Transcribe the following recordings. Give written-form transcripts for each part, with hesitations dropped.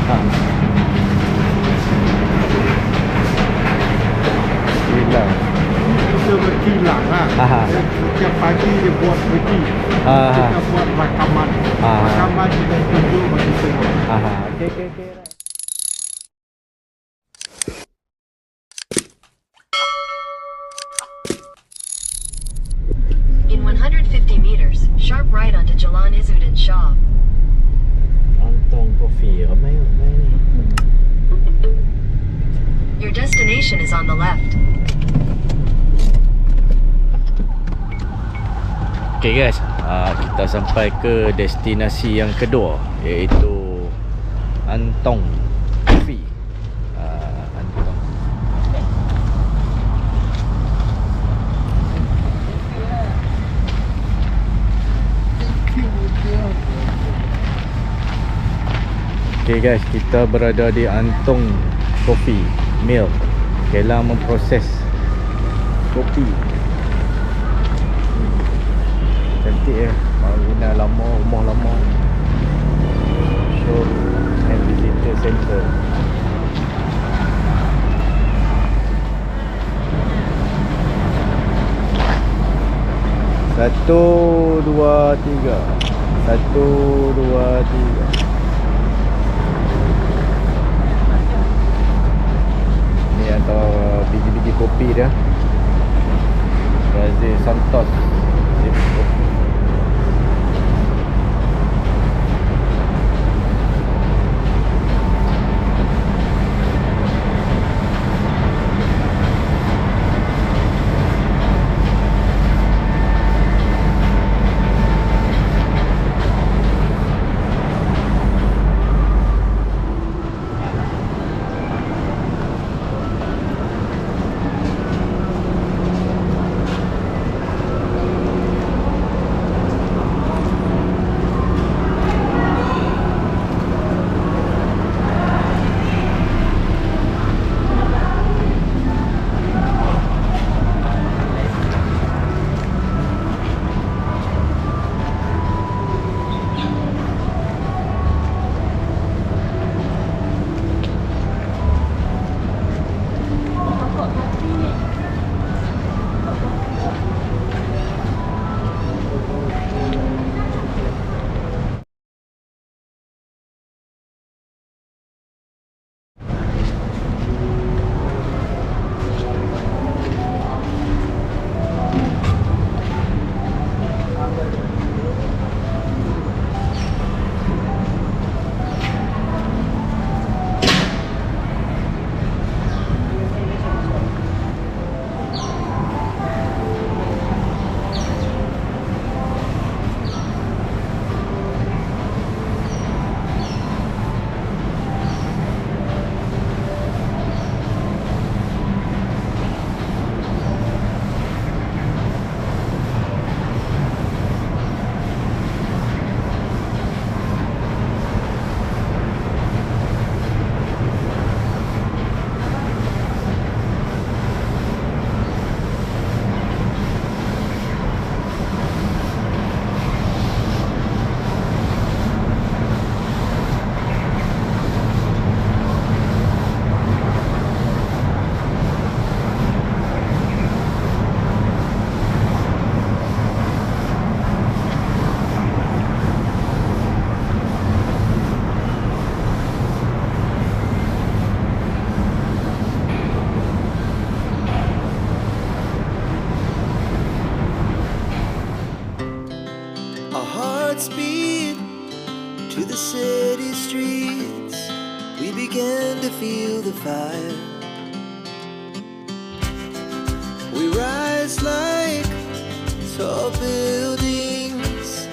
Kilang. Kita berkilang lah. Setiap pagi dia buat pergi. Kita buat rakaman. Rakaman kita tunjuk bagi semua. Okay. In 150 meters, sharp right onto Jalan Izzuddin Shah. Antong Coffee. Ramai ni. Your destination is on the left. Okay guys, kita sampai ke destinasi yang kedua, iaitu Antong Coffee. Antong. Okay guys, kita berada di Antong Coffee Mill. Kelang memproses kopi. Cantik bangunan lama, rumah lama. Showroom and visitor center. Satu, dua, tiga. Satu, dua, tiga. Ni antara biji-biji kopi dia. Brazil Santos kopi. Speed to the city streets, we began to feel the fire. We rise like tall buildings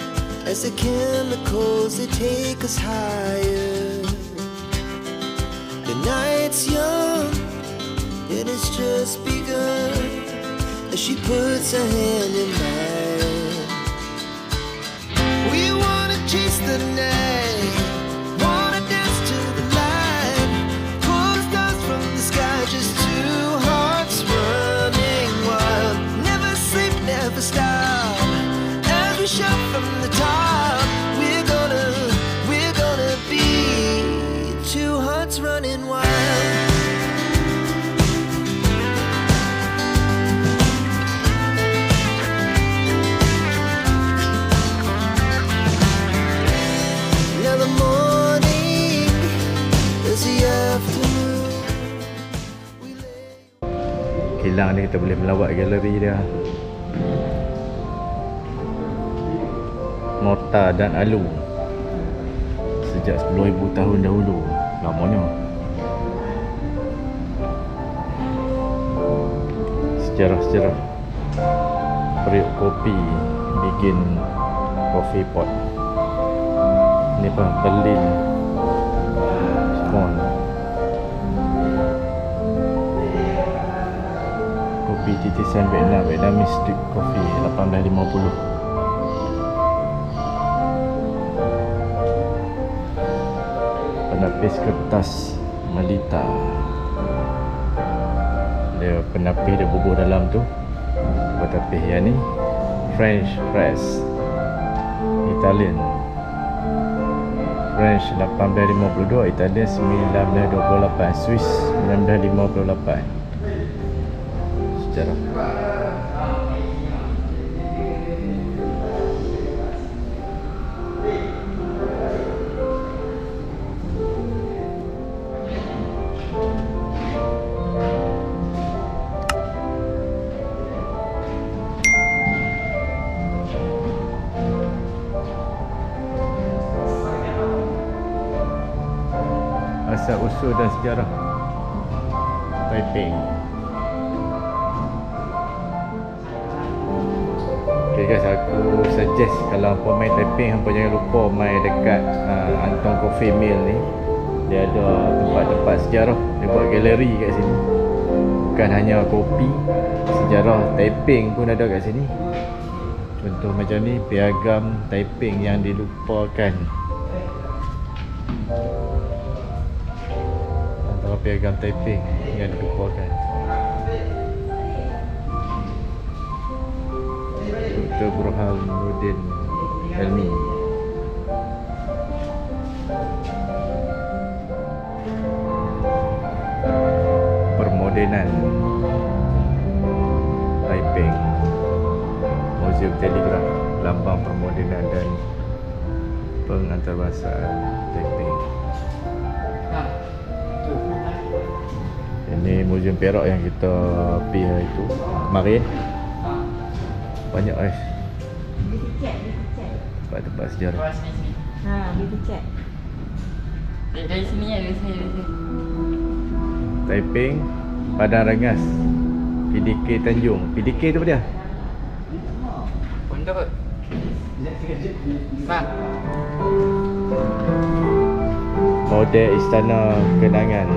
as the chemicals they take us higher. The night's young and it's just begun as she puts her hand in mine. Chase the night, wanna dance to the light, pull the stars from the sky, just two hearts running wild. Never sleep, never stop, as we shout from the top. We're gonna be two bilang ni kita boleh melawat galeri dia. Mortar dan alu sejak 10,000 tahun dahulu. Lamanya. Sejarah-sejarah periuk kopi, bikin coffee pot. Ni apa? Berlin Spoon. Kopi titisan Vietnam, Vietnamese Street Coffee 1850. Penapis kertas Melita. Dia penapis dia bubuh dalam tu. Penapis yang ni French press, Italian French 1852, Italian 1928, Swiss 1958. Sejarah. Asal usul dan sejarah Taiping. Okay guys, aku suggest kalau hampa main Taiping, hampa jangan lupa main dekat Antong Coffee Mill ni. Dia ada tempat-tempat sejarah. Dia buat galeri kat sini. Bukan hanya kopi, sejarah Taiping pun ada kat sini. Contoh macam ni, piagam Taiping yang dilupakan. Piagam Taiping yang dilupakan. Dr. Burhanuddin Helmi. Permodenan Taiping. Museum Telegraf, lambang permodenan dan pengantarabangsa Taiping. Ini Museum Perak yang kita pergi hari itu kemarin. Banyak tempat-tempat sejarah. Kita cek. Dari sini ya, dari sini. Taiping, Padang Rengas, PDK Tanjung. PDK tu apa dia? Pondok. Bang. Model Istana Kenangan.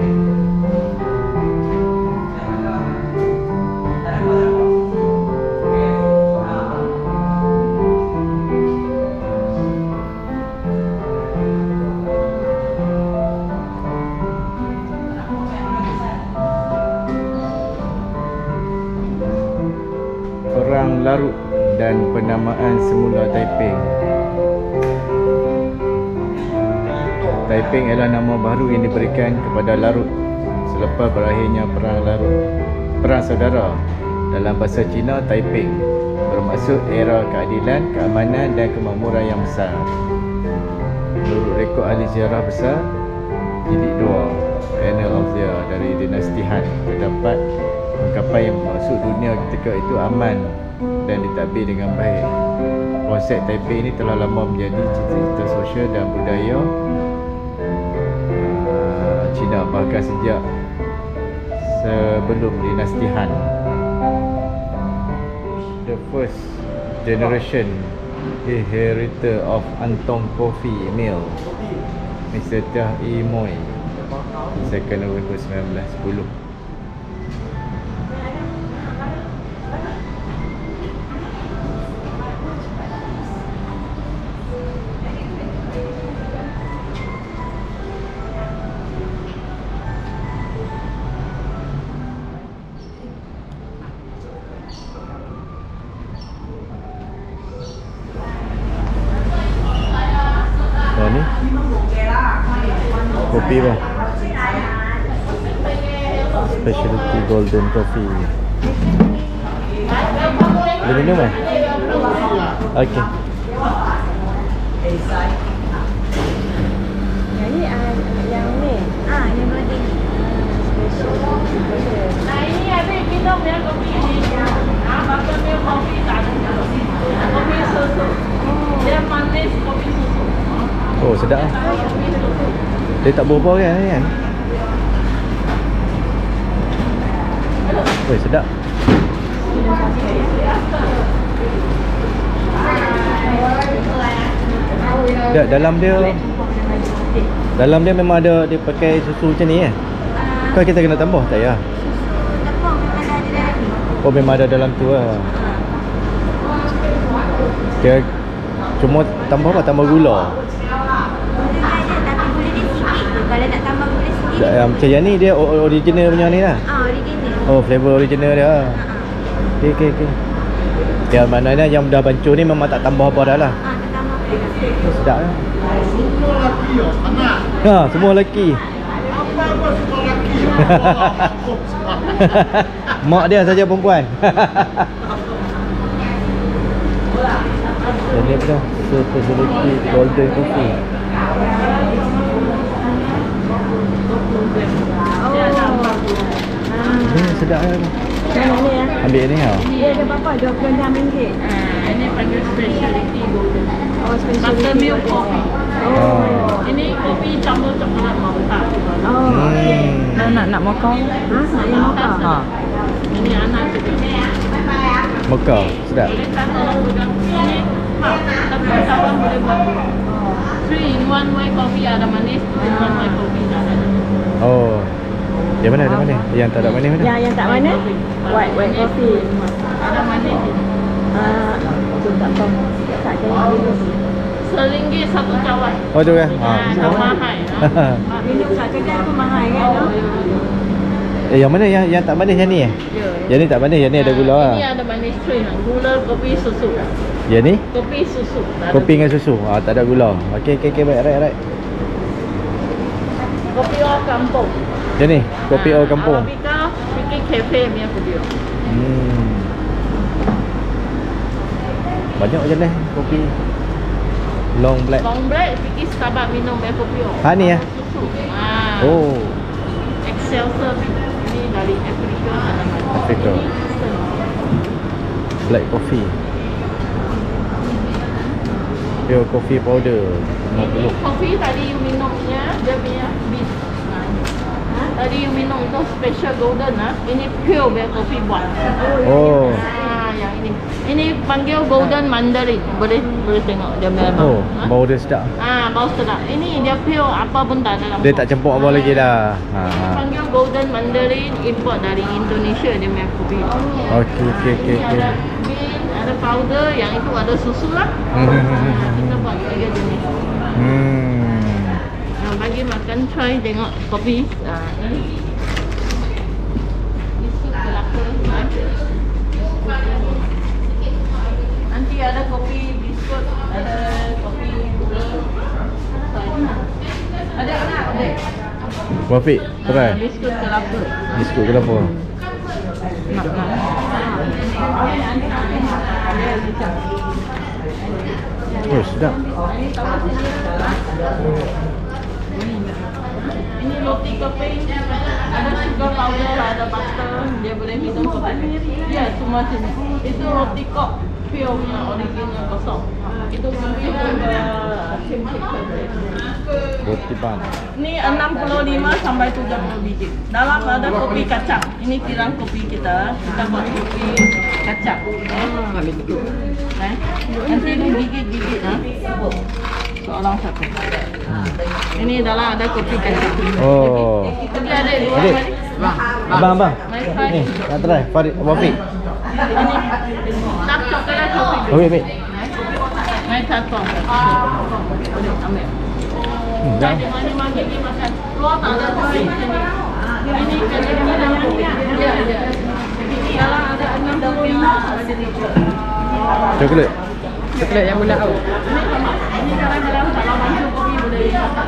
Perang Larut dan penamaan semula Taiping. Taiping adalah nama baru yang diberikan kepada Larut selepas berakhirnya Perang Larut. Perang Saudara dalam bahasa Cina, Taiping bermaksud era keadilan, keamanan dan kemakmuran yang besar. Menurut rekod ahli sejarah besar jilid 2 Annals of the dari dinasti Han, terdapat ungkapan yang bermaksud dunia ketika itu aman dan ditadbir dengan baik. Konsep Taiping ini telah lama menjadi cita-cita sosial dan budaya Cina, bahkan sejak sebelum dinasti Han. The first generation inheritor of Antong Coffee Mill, Mr. Tia E. Moy, 2 November 1910. Ni kopi apa? Specialty Golden Coffee. Boleh minum kan? Okey. Yang ni yang ni. Yang golden. Special. Nah ini ada minum yang sedap lah. Dia tak berapa kan? Oi, sedap. Dalam dia memang ada dia pakai susu macam ni Kau kita kena tambah tak ya? Oh, memang ada dalam tu lah. Kira cuma tambah apa? Tambah gula. Kalau nak tambah boleh sikit. Macam yang ni dia original punya ni lah. Original. Oh, flavor original dia. Okey. Ya, maknanya yang dah bancuh ni memang tak tambah apa dah lah. Tak tambah. Sedap lah. Semua lelaki anak. Ha, semua lelaki. Apa semua lelaki? Mak dia saja perempuan. Dan ni apa? Specialty golden coffee. Ni sedap lah. Mana ni ya? Ambil ni tau. Dia ada berapa? RM26. Ini panggil specialty golden. Oh, special. Buttermilk coffee. Oh. Ini kopi campur coklat mauta. Oh, okey. Nak mocha? Nak yang mocha? Ha. Ini anak juga. Mocha, sedap. Boleh tanda juga. Ini tapi sawan boleh buat. 3 in 1 white coffee ada manis, 2 in 1 white coffee ada. Oh. Yang mana? Yang tak ada manis mana? Yang tak mana? White coffee. Ada manis. Tu tak tahu. Tak ada. RM1 satu cawan. Oh, tu kan? Tak mahal. Minum kat kedai pun mahal kan? Yang mana? Yang tak manis yang ni Ya. Yang ni tak manis, yang ni ada gula lah. Ini ada manis cream. Gula kopi susu. Yang ni? Kopi susu. Tak ada Kopi dengan susu. Tak ada gula. Okey, baik, right. Kopi orang kampung. Yang ni, kopi orang kampung. Arabica bikin cafe punya kopi. Banyak je lah kopi long black. Long black bikin Starbucks minum punya kopi. Ni ya? Susu. Oh, Excelsior ini dari Afrika. Afrika. Black coffee. Pure coffee powder 50. Kopi tadi you minumnya dia punya bean. Tadi you minum itu special golden Ini pure punya kopi buat. Oh. Yang ini. Ini panggil golden mandarin. Boleh tengok dia punya bau. Bau dia sedap. Bau sedap. Ini dia pure apa pun tak ada dalam. Dia tak campur apa lagi dah. Panggil golden mandarin import dari Indonesia dia punya kopi. Okey. Ada bean, ada powder, yang itu ada susu lah. Kita buat tiga jenis. Bagi makan try tengok kopi. Ini biskut kelapa. Nanti ada kopi biskut, ada kopi gula. Ada. Wafiq, try. Biskut kelapa. Biskut kelapa. Oh, sedap. Ini roti keping, ada sugar powder, ada butter, dia boleh minum kopi. Ya, semua sini. Itu roti kok pure punya original kosong. Itu mungkin Roti ban. Ini 65 sampai 70 biji. Dalam ada kopi kacang. Ini kilang kopi kita. Kita buat kopi kacang. Nanti ini gigit-gigit seorang satu. Ini dalam ada kopi kacang. Oh. Tapi ada dua Adik. kali. Abang. Ni, nak try. Farid, Wafiq. Ini dark chocolate kopi. Wafiq. Mai satu. Boleh ambil. Jangan. Di mana gigi makan. Keluar tak ada kopi sini. Ini kilang kopi. Ya. Dalam ada 65 ada di Coklat. Coklat yang bulat tau. Ini kadang-kadang kalau masuk kopi boleh makan.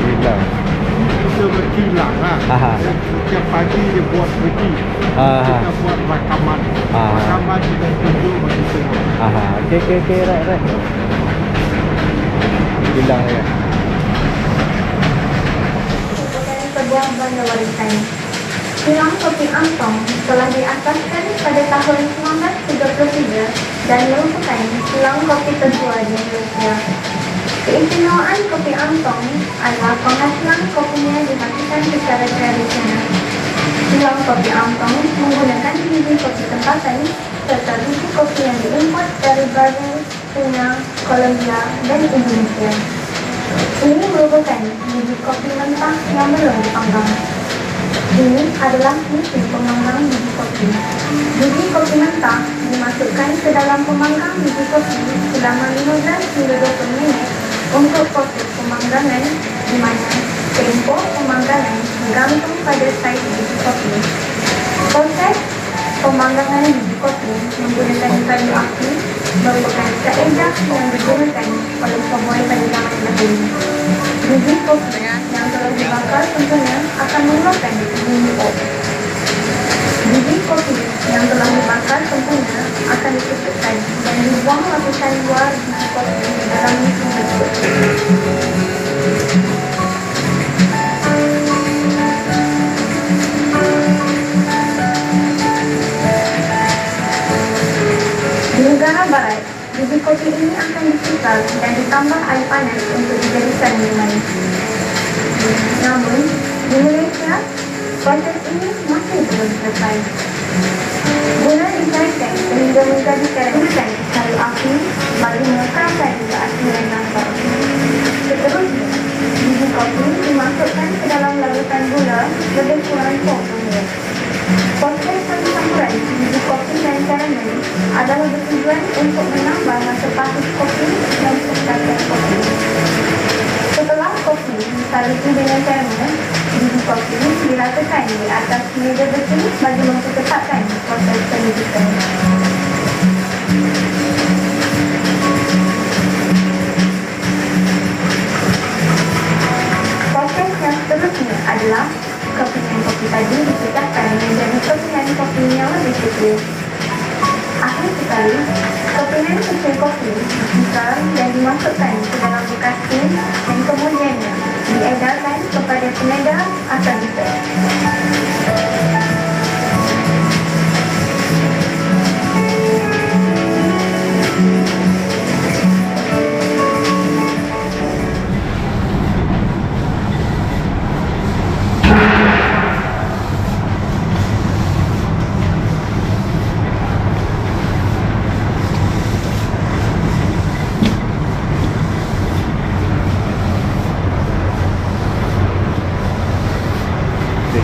Kilang. Kita berkilang lah. Setiap pagi dia buat roti. Kita buat rakaman. Rakaman kita tunjuk bagi semua. Okey, right. Kilang ya. Sebuah benda warisan Kilang Kopi Antong telah diasaskan pada tahun 1933 dan merupakan kilang kopi tertua di Malaysia. Keistimewaan kopi Antong adalah penghasilan kopinya dihasilkan secara tradisional. Kilang Kopi Antong menggunakan biji kopi tempatan serta biji kopi yang diimport dari Brazil, China, Colombia dan Indonesia. Ini merupakan biji kopi mentah yang belum dipanggang. Ini adalah mesin pemanggang biji kopi. Biji kopi mentah dimasukkan ke dalam pemanggang biji kopi selama 15 hingga 20 minit untuk proses pemanggangan, di mana tempoh pemanggangan bergantung pada saiz biji kopi. Proses pemanggangan biji kopi menggunakan kayu api merupakan kaedah yang digunakan oleh pembuat pada zaman dahulu. Biji kopi yang telah dibakar tentunya akan mengeluarkan bunyi op. Biji kopi yang telah dibakar tentunya akan ditutupkan dan dibuang lapisan luar biji kopi di dalam mesin tersebut. Di negara barat, biji kopi ini akan dipisah dan ditambah air panas untuk dijadikan minuman. Namun, di Malaysia, proses ini masih belum selesai. Gula dicairkan sehingga menjadikan ikan kayu api bagi mengekalkan keaslian rasa. Seterusnya, biji kopi dimasukkan ke dalam larutan gula lebih kurang 20 minit. Proses pencampuran biji kopi dan karamel adalah bertujuan untuk menambah rasa pahit kopi dan kekayaan kopi. Setelah kopi disaluti dengan karamel, biji kopi diletakkan di atas meja besi bagi mempercepatkan proses penyedukan. Proses yang seterusnya adalah kepingan kopi tadi dipecahkan menjadi kepingan kopi yang lebih kecil. Akhir sekali, kepingan kecil kopi dipisah dan dimasukkan ke dalam bekas tin dan kemudiannya diedarkan kepada pengedar atau diset.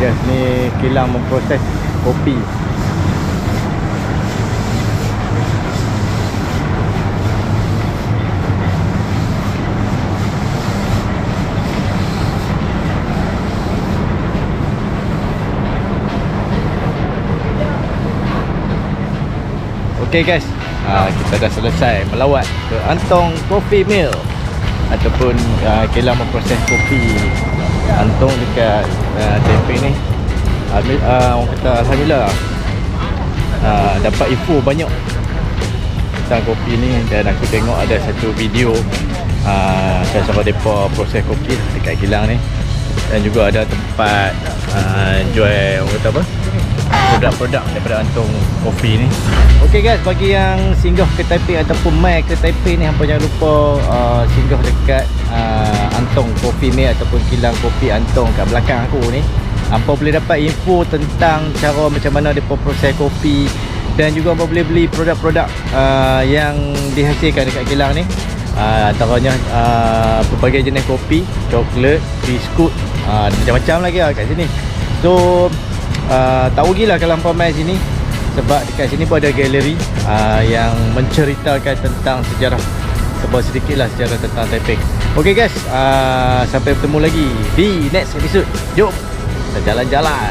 Guys, ni kilang memproses kopi. Okey guys, kita dah selesai melawat ke Antong Coffee Mill ataupun kilang memproses kopi Antong dekat Taiping ni. Orang kata alhamdulillah dapat info banyak tentang kopi ni, dan aku tengok ada satu video cara depa proses kopi dekat kilang ni, dan juga ada tempat jual orang kata apa, produk-produk daripada Antong Coffee ni. Okey guys, bagi yang singgah ke Taiping ataupun mai ke Taiping ni, hampa jangan lupa singgah dekat Antong Coffee Mill ataupun kilang kopi Antong kat belakang aku ni. Hampa boleh dapat info tentang cara macam mana depa proses kopi, dan juga hampa boleh beli produk-produk yang dihasilkan dekat kilang ni. Antaranya pelbagai jenis kopi, coklat, biskut, macam-macam lagi lah kat sini. So tak rugilah kalau hampa main sini, sebab dekat sini pun ada galeri yang menceritakan tentang sejarah, sebab sedikit lah sejarah tentang Taiping. Okey guys, sampai bertemu lagi di next episode. Jom kita jalan-jalan.